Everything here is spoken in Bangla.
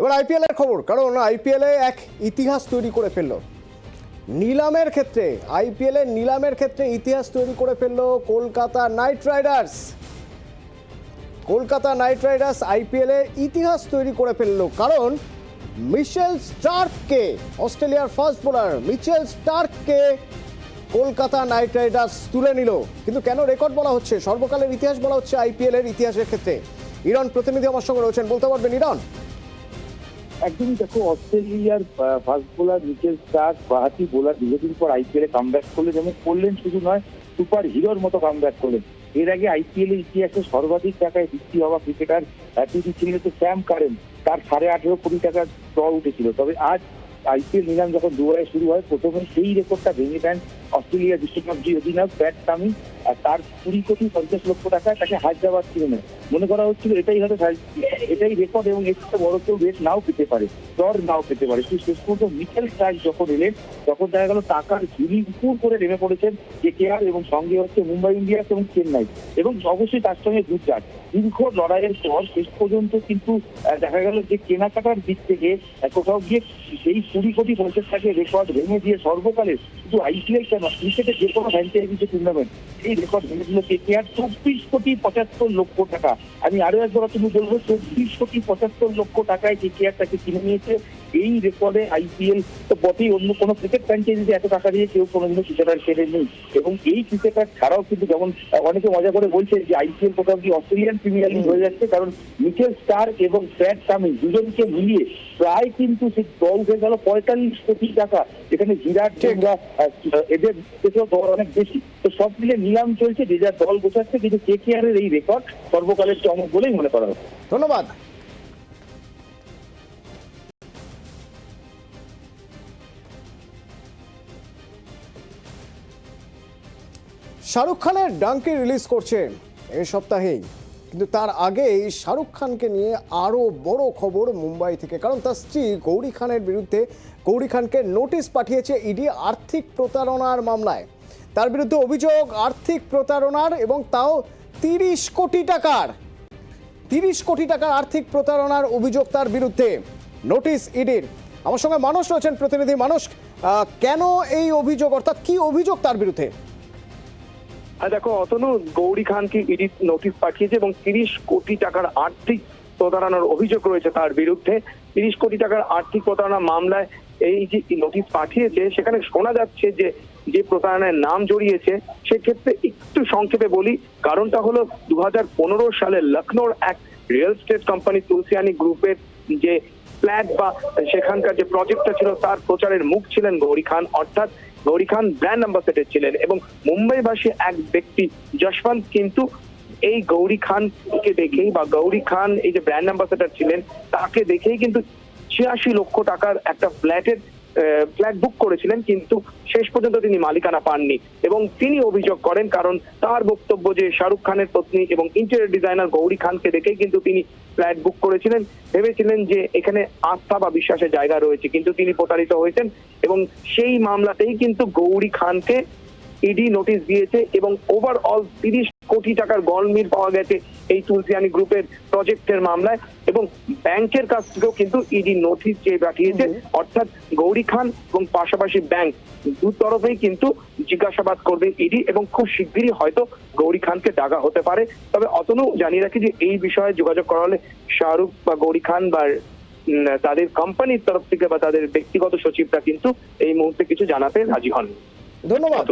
এবার আইপিএল এর খবর, কারণ আইপিএল এ এক ইতিহাস তৈরি করে ফেললো নিলামের ক্ষেত্রে। আইপিএল এর নিলামের ক্ষেত্রে ইতিহাস তৈরি করে ফেললো Kolkata Knight Riders. Kolkata Knight Riders IPL এ ইতিহাস তৈরি করে ফেললো, কারণ মিচেল স্টার্ককে, অস্ট্রেলিয়ার ফাস্ট বোলার মিচেল স্টার্ককে কলকাতা নাইট রাইডার্স তুলে নিল। কিন্তু কেন রেকর্ড বলা হচ্ছে, সর্বকালের ইতিহাস বলা হচ্ছে আইপিএল এর ইতিহাসের ক্ষেত্রে? ইরান প্রতিনিধি আমার সঙ্গে রয়েছেন, বলতে পারবেন ইরান? একদমই, দেখো অস্ট্রেলিয়ার ফাস্ট বোলার মিচেল স্টার্ক বাহাতি বোলার দীর্ঘদিন পর আইপিএল এ কামব্যাক করলেন এবং করলেন শুধু নয়, সুপার হিরোর মতো কামব্যাক করলেন। এর আগে আইপিএল এর ইতিহাসে সর্বাধিক টাকায় বিক্রি হওয়া ক্রিকেটার তিনি ছিলেন হচ্ছে স্যাম কারেন, তার 18.5 কোটি টাকার দর উঠেছিল। তবে আজ আইপিএল নিলাম যখন দুবারে শুরু হয়, প্রথমে সেই রেকর্ডটা ভেঙে দেন অস্ট্রেলিয়া বিশ্বকাপজয়ী অধিনায়ক প্যাট কামিন্স। আর তার 20.50 কোটি টাকা তাকে হায়দ্রাবাদ কিনে নেয়। মনে করা হচ্ছিল এটাই হয়তো এটাই রেকর্ড এবং এর থেকে বড় কেউ রেট নাও পেতে পারে, দর নাও পেতে পারে। কিন্তু শেষ পর্যন্ত মিচেল স্টার্ক যখন এলেন, তখন দেখা গেল টাকার ঝুলি উপর করে নেমে পড়েছেন কেকেআর এবং সঙ্গে হচ্ছে মুম্বাই ইন্ডিয়ান্স এবং চেন্নাই, এবং অবশ্যই তার সঙ্গে গুজরাট। দীর্ঘ লড়াইয়ের পর শেষ পর্যন্ত কিন্তু দেখা গেল যে কেনাকাটার দিক থেকে কোথাও গিয়ে সেই 20.50 কোটি রেকর্ড ভেঙে দিয়ে সর্বকালের, শুধু আইপিএল কেন, ক্রিকেটের যে কোনো ফ্র্যাঞ্চাইজি টুর্নামেন্ট এই রেকর্ড ভেঙে দিল কেকেআর। 24.75 কোটি টাকা। আমি আরো একবার তুমি বলবো, 24.75 কোটি টাকায় কেকেআর তাকে কিনে নিয়েছে। এই রেকর্ডে আইপিএল তো বটেই, অন্য কোনো ক্রিকেট ফ্র্যাঞ্চাইজিতে এত টাকা দিয়ে কেউ কোনোদিনও ক্রিকেটার খেলে নেই। এবং এই ক্রিকেটার ছাড়াও কিন্তু যেমন অনেকে মজা করে বলছে যে আইপিএল কোথাও কি অস্ট্রেলিয়ান প্রিমিয়ার লিগ হয়ে যাচ্ছে, কারণ মিচেল স্টার্ক এবং প্যাট কামিন্স দুজনকে মিলিয়ে প্রায় কিন্তু সেই দল হয়ে গেল 45 কোটি টাকা, যেখানে বিরাট কিংবা এদের থেকেও দল অনেক বেশি। তো সব মিলে নিলাম চলছে, যে যার দল গোছাচ্ছে, কিন্তু কেকেআর এর এই রেকর্ড সর্বকালের চমক বলেই মনে করা হচ্ছে। ধন্যবাদ। শাহরুখ খানের ডাঙ্কি রিলিজ করছে এই সপ্তাহেই, কিন্তু তার আগেই শাহরুখ খানকে নিয়ে আরও বড় খবর মুম্বাই থেকে, কারণ তার স্ত্রী গৌরী খানের বিরুদ্ধে, গৌরী খানকে নোটিশ পাঠিয়েছে ইডি আর্থিক প্রতারণার মামলায়। তার বিরুদ্ধে অভিযোগ আর্থিক প্রতারণার, এবং তাও 30 কোটি টাকার আর্থিক প্রতারণার অভিযোগ তার বিরুদ্ধে, নোটিশ ইডির। আমার সঙ্গে মানুষ রয়েছেন, প্রতিনিধি মানুষ। কেন এই অভিযোগ, অর্থাৎ কি অভিযোগ তার বিরুদ্ধে? দেখো অতনু, গৌরী খানকে ইডি নোটিশ পাঠিয়েছে এবং 30 কোটি টাকার আর্থিক প্রতারণার অভিযোগ রয়েছে তার বিরুদ্ধে। 30 কোটি টাকার আর্থিক প্রতারণা মামলায় এই যে নোটিশ পাঠিয়েছে, সেখানে শোনা যাচ্ছে যে যে প্রতারণার নাম জড়িয়েছে, সেক্ষেত্রে একটু সংক্ষেপে বলি। কারণটা হলো 2015 সালে লখনৌর এক রিয়েল এস্টেট কোম্পানি তুলসিয়ানি গ্রুপের যে ফ্ল্যাট বা সেখানকার যে প্রজেক্টটা ছিল, তার প্রচারের মুখ ছিলেন গৌরী খান, অর্থাৎ গৌরী খান ব্র্যান্ড অ্যাম্বাসেডর ছিলেন। এবং মুম্বাইবাসী এক ব্যক্তি যশবন্ত কিন্তু এই গৌরী খানকে দেখেই, বা গৌরী খান এই যে ব্র্যান্ড অ্যাম্বাসেডর ছিলেন তাকে দেখেই কিন্তু 86 লক্ষ টাকার একটা ফ্ল্যাট বুক করেছিলেন, কিন্তু শেষ পর্যন্ত তিনি মালিকানা পাননি। এবং তিনি অভিযোগ করেন, কারণ তার বক্তব্য যে শাহরুখ খানের পত্নী এবং ইন্টেরিয়র ডিজাইনার গৌরী খানকে দেখেই কিন্তু তিনি ফ্ল্যাট বুক করেছিলেন, ভেবেছিলেন যে এখানে আস্থা বা বিশ্বাসের জায়গা রয়েছে, কিন্তু তিনি প্রতারিত হয়েছেন। এবং সেই মামলাতেই কিন্তু গৌরী খানকে ইডি নোটিশ দিয়েছে এবং ওভারঅল 30 কোটি টাকার গলমিল পাওয়া গেছে এই তুলসিয়ানি গ্রুপের প্রজেক্টের মামলায়। এবং ব্যাংকের কাছ থেকেও কিন্তু ইডি নোটিশ চেয়ে পাঠিয়েছে, অর্থাৎ গৌরী খান এবং পাশাপাশি ব্যাংক দু তরফেই কিন্তু জিজ্ঞাসাবাদ করবে ইডি, এবং খুব শিগগিরই হয়তো গৌরী খানকে ডাকা হতে পারে। তবে অতনু, জানিয়ে রাখি যে এই বিষয়ে যোগাযোগ করা হলে শাহরুখ বা গৌরী খান বা তাদের কোম্পানির তরফ থেকে বা তাদের ব্যক্তিগত সচিবরা কিন্তু এই মুহূর্তে কিছু জানাতে রাজি হন। ধন্যবাদ।